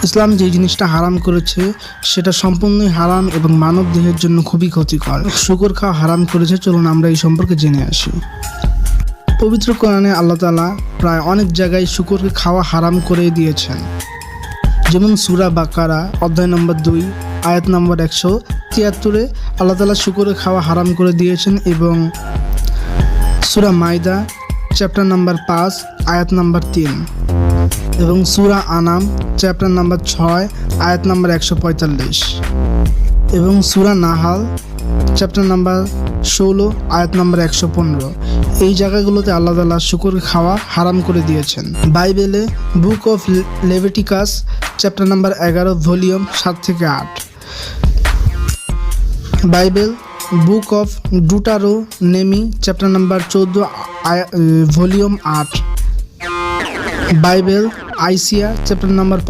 ইসলাম যে জিনিসটা হারাম করেছে সেটা সম্পূর্ণই হারাম এবং মানব দেহের জন্য খুবই ক্ষতিকর। শুকর খাওয়া হারাম করেছে, চলুন আমরা এই সম্পর্কে জেনে আসি। পবিত্র কোরআনে আল্লাহ তাআলা প্রায় অনেক জায়গায় শুকরকে খাওয়া হারাম করে দিয়েছেন। যেমন সূরা বাকারা অধ্যায় নম্বর 2 আয়াত নম্বর 173 আল্লাহ তাআলা শুকরকে খাওয়া হারাম করে দিয়েছেন, এবং সূরা মাইদা চ্যাপ্টার নাম্বার 5 আয়াত নাম্বার 3, এবং সূরা আনাম চ্যাপ্টার নাম্বার 6 আয়াত নাম্বার 145, এবং সূরা নাহাল চ্যাপ্টার নাম্বার 16 আয়াত নাম্বার 115। এই জায়গাগুলোতে আল্লাহ তাআলা শুকরকে খাওয়া হারাম করে দিয়েছেন। বাইবেলে book of Leviticus chapter number 11 volume 7 থেকে 8, Bible book of Deuteronomy chapter number 14 volume 8, Bible Isaiah chapter number